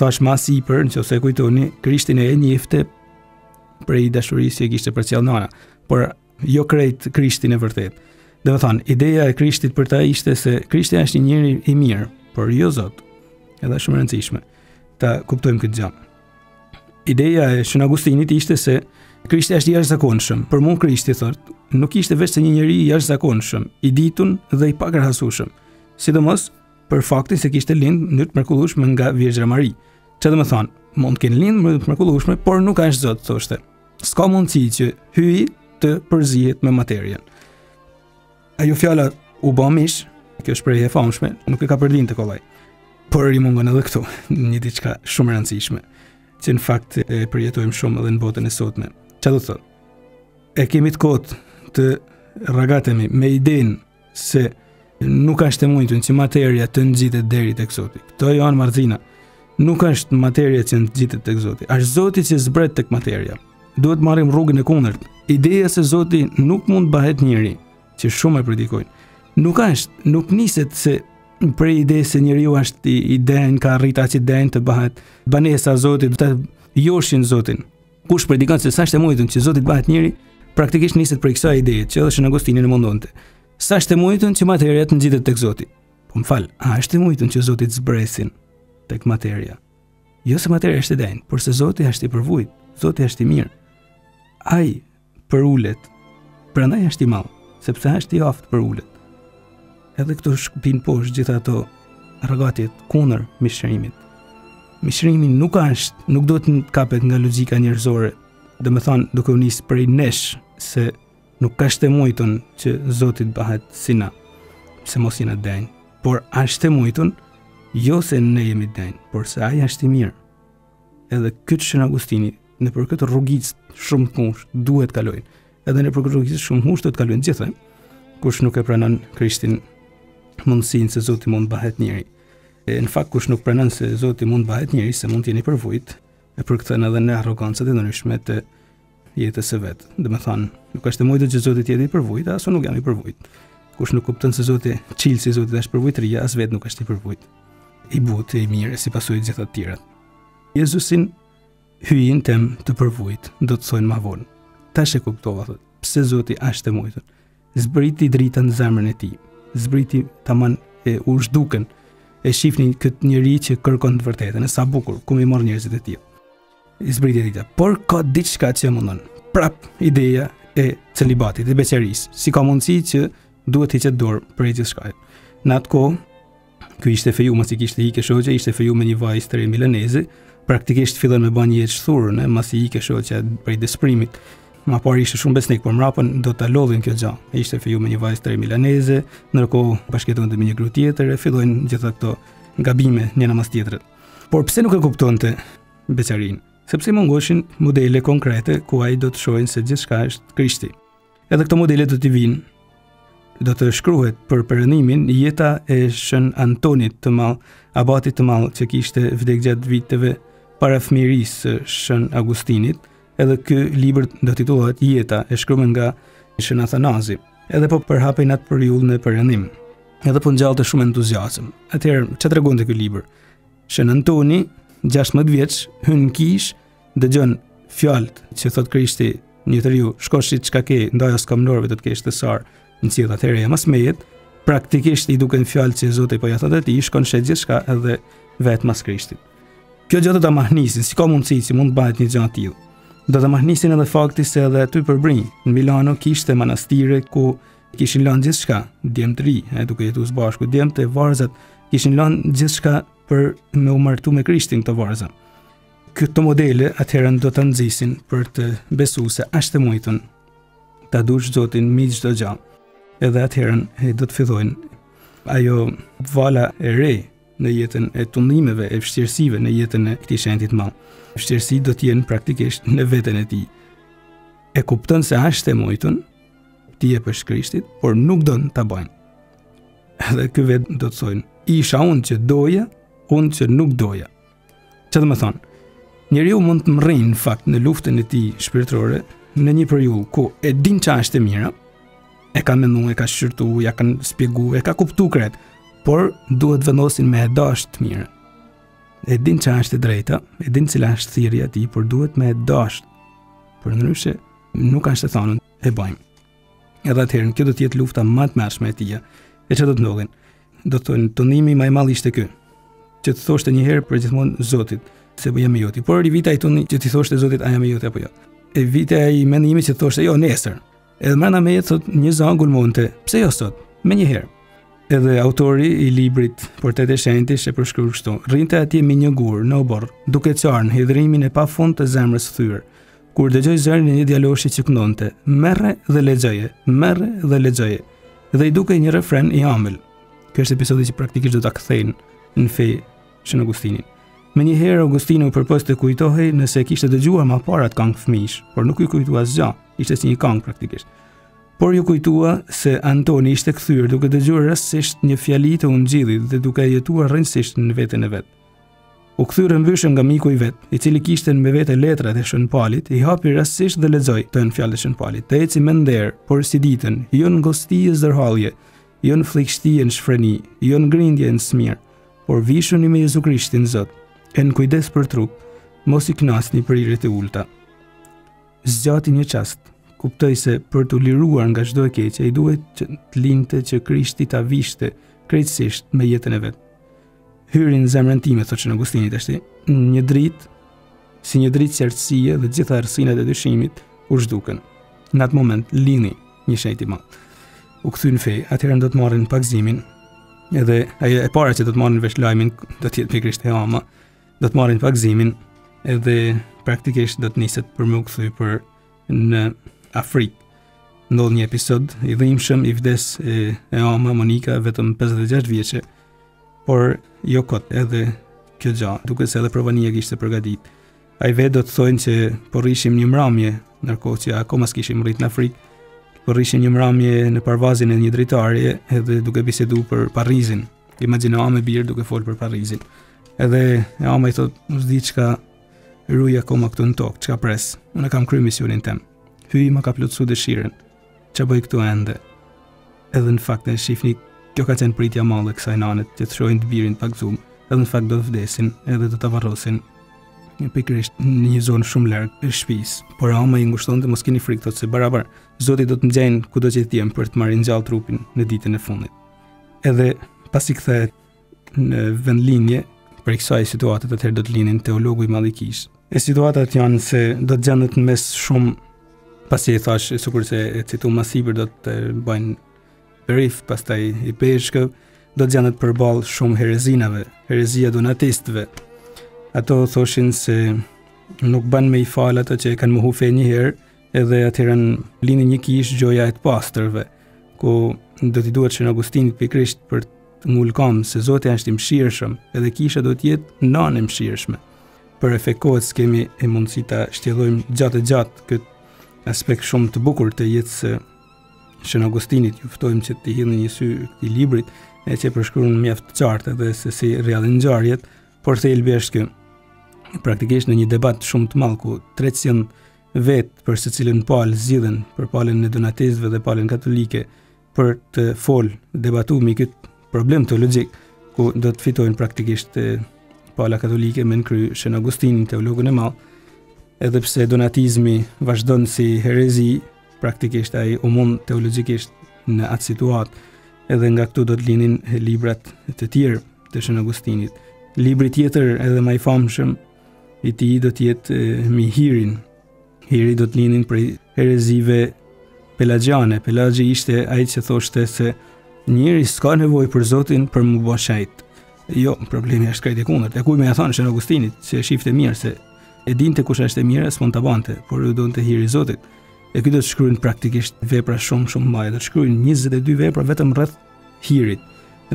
S1: Thash më sipër, nëse kujtoni, Krishtin e njefte prej dashurisë që kishte për cjell nana, por jo krejt Krishtin e vërtet. Dhe më thonë, ideja e Krishtit për ta ishte se Krishti është një njeri i mirë, por jo Zot. Edhe shumë e rëndësishme ta kuptojmë këtë gjë. Ideja e Shën Augustinit ishte se Krishti është i jashtëzakonshëm. Për mua Krishti thotë, nuk ishte vetëm një njeri i jashtëzakonshëm, i ditun dhe i pakërhasueshëm, sidomos për faktin se kishte lind në mënyrë të mrekullueshme nga Vjergja Mari. Çfarë do të thonë? Mund të kenë lind në mënyrë të mrekullueshme, por nuk është Zot, thoshte. S'ka mundësi që hyj të përzihet me materien. Ajo fjala u bë mish, kjo shprehje e famshme, nuk e ka përdin të kollaj. Por i mungon edhe këtu një diçka shumë e rëndësishme, që në fakt e përjetojmë shumë edhe në botën e sotme. Çfarë do të thotë? E kemi të kotë të rragatemi me idenë se nuk është e mundur që materia të ngjitet deri tek Zoti. Këto janë marrëdhëna. Nuk është materia që ngjitet tek Zoti, është Zoti që zbret tek materia. Duhet marrim rrugën e kundërt. Ideja se Zoti nuk mund bëhet njeri, që shumë e predikojnë, nuk niset se prej ide se njeriu është i den, ka arritur që den të bëhet banesa Zotit, të joshin Zotin. Kush predikon se sa është e mundur që Zoti të bëhet njeri, praktikisht niset prej kësaj ideje që edhe Shën Augustini e mundonte. Sa është e mundur që materia të ngjitet tek Zoti. Po më fal, a është e mundur që Zoti të zbresin tek materia? Jo se materia është e den, por se Zoti është i përvujt, Zoti është i mirë. Ai për ulet, prandaj është i madh, sepse është i aftë për ulet. Edhe këtu shkupin poshtë gjitha ato rregatjet kundër mishërimit. Mishërimi nuk do të kapet nga logjika njerëzore, dhe me thonë duke u nisë prej nesh se nuk ka shte mujtun që Zotit bëhet si na, se mos jena denjë, por është e mujtun jo se ne jemi denjë, por se ai është i mirë. Edhe këtë Shën Augustini në për këtë rrugicë shumë të ngushtë duhet kalojnë. Edhe në për këtë rrugicë shumë ngushtë duhet kalojnë gjithë, kush nuk e pranon Krishtin mundësinë se Zoti mund bëhet njeri. Në fakt kush nuk pranon se Zoti mund bëhet njeri, se mund të jeni përvujt, e përkthen edhe në arrogancat e ndryshme të jetës së vet. Do të thonë, nuk është e mundur që Zoti të jetë i përvujt, as unë nuk jam i përvujt. Kush nuk kupton se Zoti çilsi Zoti është përvujtëria, as vet nuk është i përvujt. I butë, i mirë, si pasojë gjithë të tjerat. Jezusin hyjin tem të përvujt, do të thonë më vonë. Tash e kuptova, thotë, pse Zoti është e mujtur. Zbriti drita në zemrën e tij. Zbriti tamam e u zhdukën. E shifni këtë njeri që kërkon të vërtetën, e sa bukur, ku mi marr njerëzit e tillë. Zbriti drita, por ka diçka që mundon. Prap ideja e celibatit, e beqarisë. Si ka mundësi që duhet të heqet dorë për gjithçka. Në atë kohë, ky ishte feju, mos i kishte ikë shoqja, ishte feju me një vajzë të re milaneze, praktikisht fillon me bën një jetë shthurën, mos i ikë shoqja prej desprimit. Ma parë ishte shumë besnik, por mrapën do ta lodhin kjo gjë. Ishte feju me një vajzë të re milaneze, ndërkohë bashkëtonte me një grua tjetër, e fillojnë gjitha këto gabime njëra mas tjetrës. Por pse nuk e kuptonte beqarin? Sepse mungoshin modele konkrete ku ai do të shohin se gjithçka është Krishti. Edhe këto modele do t'i vinë, do të shkruhet për perëndimin jeta e Shën Antonit të Madh, abatit të madh që kishte vdekë gjatë viteve para fëmijërisë së Shën Augustinit. Edhe ky libër do titullohet Jeta, e shkruar nga Shën Athanazi. Edhe po përhapej atë periudhën e perëndim. Edhe po ngjallte shumë entuziazëm. Atëherë, çfarë tregonte ky libër? Shën Antoni, 16 vjeç, hyn në kish, dëgjon fjalët që thot Krishti, një tëriu, shkosh çka ke, ndaj as kamlorëve do të kesh të sar në cilë atëherë jam as mejet, praktikisht i duken fjalë që Zoti po ja thotë atij, shkon shet gjithçka edhe vetëm as Krishtit. Kjo gjë do ta mahnisin, si ka mundësi që mund të bëhet një gjë e tillë. Do të mahnisin edhe fakti se edhe aty për Brinj, në Milano kishte manastire ku kishin lënë gjithçka, djemt ri, duke jetuar së bashku, djemt e varzat kishin lënë gjithçka për me u martu me Krishtin këto varza. Këto modele atëherë do të nxisin për të besuar se është e mujtun ta dush Zotin mbi çdo gjë. Edhe atëherë do të fillojnë ajo vala e re në jetën e tundimeve, e vështirësive në jetën e këtij shenjti të madh. Vështirësi do të jenë praktikisht në veten e tij. E kupton se është e mujtun ti e për Krishtit, por nuk don ta bëjnë. Edhe ky vet do të thonë, isha unë që doja, unë që nuk doja. Çfarë do të thonë? Njeriu mund të mrrijë në fakt në luftën e tij shpirtërore në një periudhë ku e din çfarë është e mira, e ka menduar, e ka shqyrtu, ja kanë spjegu, e ka kuptu kret, por duhet vendosin me e dash të mirë. E din çfarë është e drejta, e din cila është thirrja e tij, por duhet me e dash. Për ndryshe nuk kanë të thonë e bëjmë. Edhe atëherë kjo do të jetë lufta më e mërshme e tij. E çfarë do të ndodhin? Do të thonë tonimi më i madh ishte ky. Që të thoshte një herë për gjithmonë Zotit, se po jam i joti. Por i vita i toni që ti thoshte Zotit, a jam i joti apo jo. E vita i mendimit që thoshte jo nesër. Edhe mbrana meje thot një zangull monte, pse jo sot? Menjëherë. Edhe autori i librit Portret e Shenjtë e përshkruar kështu: rrinte atje me një gur në oborr, duke qarnë hidhrimin e pafund të zemrës thyrë. Kur dëgjoi zërin e një djaloshi që këndonte, merre dhe lexoje, merre dhe lexoje. Dhe i duke një refren i ëmbël. Ky është episodi që praktikisht do ta kthejnë në fe Shën Augustinin. Menjëherë Augustini u përpos të kujtohej nëse kishte dëgjuar më parë atë këngë fëmijësh, por nuk i kujtua asgjë, ishte si një këngë praktikisht. Por ju kujtua se Antoni ishte kthyer duke dëgjuar rastësisht një fjali të ungjillit dhe duke jetuar rrënjësisht në veten e vet. U kthyer mbyshëm nga miku i vet, i cili kishte me vete letrat e Shën Palit, i hapi rastësisht dhe lexoi të fjalët e Shën Palit. Të eci me nder, por si ditën, jo në ngosti e zdërhallje, jo në flikshti e në shfreni, jo në grindje e në smir, por vishuni me Jezu Krishtin Zot. E në kujdes për trup, mos i knasni për iret e ulta. Zgjati një çast, kuptoi se për të liruar nga çdo e keqe, ai duhet të linte që Krishti ta vishte krejtësisht me jetën e vet. Hyri në zemrën time, thotë Shën Augustini tashti, një dritë, si një dritë qartësie dhe gjitha errësinat e dyshimit u zhduken. Në atë moment lini një shenjtë i madh. U kthy në fe, atëherë do të marrin pagëzimin, edhe ajo e para që do të marrin vesh lajmin do të jetë pikërisht e ama. Do të marrin pagëzimin edhe praktikisht do të niset për më u kthy për në Afrikë. Ndodh një episod i dhimbshëm, i vdes e ama Monika, vetëm 56 vjeçe, por jo kot edhe kjo gjë, duke se edhe provania kishte përgatit. Ai vetë do të thonë që po rrishim një mramje, ndërkohë që akoma s'kishim rrit në Afrikë, po rrishim një mramje në parvazin e një dritarie edhe duke bisedu për Parizin. Imagjino me birë duke folë për Parizin. Edhe e ama i thot, s'di çka ruj akoma këtu në tokë, çka pres. Unë kam kryer misionin tem. Hyi më ka plotësu dëshirën. Ç'a bëj këtu ende? Edhe në fakt e shifni, kjo ka qenë pritja madhe kësaj nanet, që të shohin të birin pagëzuar, edhe në fakt do të vdesin, edhe do ta varrosin pikërisht në një zonë shumë larg e shtëpisë. Por ama i ngushtonte mos keni frikë, thotë se barabar Zoti do të ngjajnë kudo që të jem për të marrë ngjall trupin në ditën e fundit. Edhe pasi kthehet në vendlinje për kësaj situate, atëherë do të linin teologu i madh i Kish. E situatat janë se do të gjendet në mes shumë, pasi e thash, sikur se e citu më sipër do të bëjnë perif, pastaj i peshkë, do të gjendet përballë shumë herezinave, herezia donatistëve. Ato thoshin se nuk bën me i fal ato që e kanë mohu fe një herë, edhe atëherë linin një kish gjoja e të pastërve, ku do t'i duhet Shën Augustinit pikërisht për të ngulkom se Zoti është i mëshirshëm, edhe kisha do të jetë nanë e mëshirshme. Për efekt kohës kemi e mundësi ta shtjellojmë gjatë këtë aspekt shumë të bukur të jetës së Shën Augustinit. Ju ftojmë që t'i hidhni një sy këtij librit, e që përshkruan mjaft të qartë edhe se si rrjedhin ngjarjet, por thelbi është ky. Praktikisht në një debat shumë të madh ku 300 vetë për secilën palë zgjidhen për palën e donatistëve dhe palën katolike për të debatuar me këtë problem teologjik, ku do të fitojnë praktikisht pala katolike me nënkry Shën Augustinin, teologun e madh, edhe pse donatizmi vazhdon si herezi, praktikisht ai u mund teologjikisht në atë situatë, edhe nga këtu do të linin librat të tjerë të Shën Augustinit. Libri tjetër edhe më i famshëm i tij do të jetë Mihirin. Hiri do të linin prej herezive pelagiane. Pelagji ishte ai që thoshte se njeri s'ka nevojë për Zotin për më bë shejt. Jo, problemi është krejt e kundërt. E kuj me ja thonë Shën Augustinit, që shifte mirë se e dinte kush është e mirë, s'mund ta bante, por u donte hiri i Zotit. E ky do të shkruajnë praktikisht vepra shumë mëdha. Do të shkruajnë 22 vepra vetëm rreth hirit,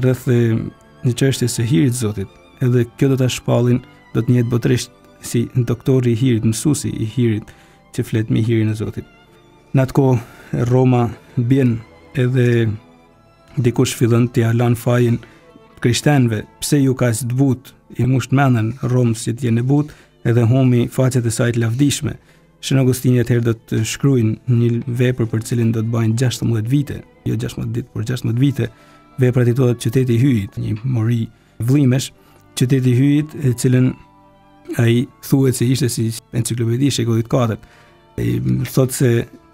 S1: rreth një çështje së hirit të Zotit. Edhe kjo do ta shpallin, do të jetë botërisht si doktori i hirit, mësuesi i hirit, që flet me hirin e Zotit. Në atë kohë Roma bjen edhe dikush fillon të ja lan fajin krishterëve, pse ju ka të but, i musht mendën Romës që t'jene but, edhe humi faqet e saj të lavdishme. Shën Augustini atëherë do të shkruajnë një vepër për cilin do të bajnë 16 vite, jo 16 ditë, por 16 vite. Vepra titulohet Qyteti i Hyjit, një mori vëllimesh, Qyteti i Hyjit, e cilën ai thuhet se ishte si enciklopedi e shekullit 4. Ai thotë se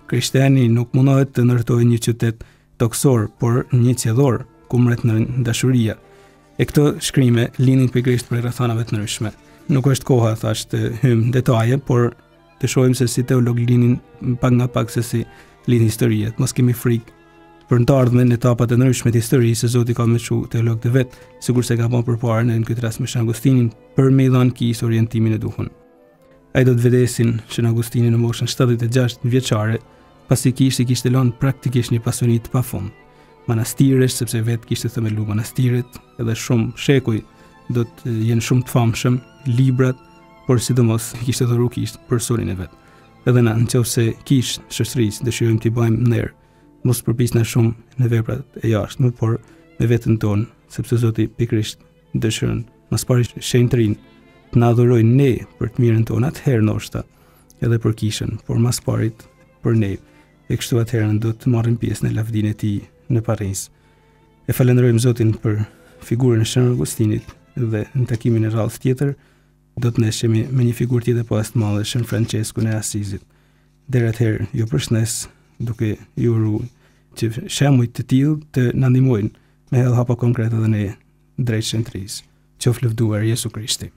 S1: krishtiani nuk mundohet të ndërtojë një qytet toksor, por një qellor ku mret në dashuria. E këto shkrime lindin pikërisht për rrethanave të ndryshme. Nuk është koha thash të hym detaje, por të shohim se si teolog linin pak nga pak se si lind historia. Mos kemi frikë për të ardhmen etapat e ndryshme të historisë, se Zoti ka më çu teolog të vet, sigurisht se ka bën përpara në këtë rast me Shën Augustinin për me dhënë kis orientimin e duhur. Ai do të vdesin Shën Augustinin në moshën 76 vjeçare, pasi kishte lënë praktikisht një pasuni të pafund. Manastiresh, sepse vetë kishte themelu manastiret, edhe shumë shekuj do të jenë shumë të famshëm, librat, por sidomos kishte dhuru kisht për surin e vet. Edhe na, nëse kish shoqërisë dëshirojmë t'i bëjmë nder, mos përpisna shumë në veprat e jashtme, por me veten tonë, sepse Zoti pikërisht dëshiron mas pari shenjtërinë të na adhurojnë ne për të mirën tonë, atëherë ndoshta edhe për kishën, por mas parit për ne. E kështu atëherë do të marrim pjesë në lavdinë e tij në Paris. E falenderojmë Zotin për figurën e Shën Augustinit dhe në takimin e radhës tjetër do të neshemi me një figurë tjetër po as të madhe, Shën Franceskun e Asizit. Deri atëherë ju përshëndes duke ju uru që shembuj të tillë të na ndihmojnë me hapa konkrete dhe ne drejt shenjtërisë. Qof lëvduar Jesu Krishti.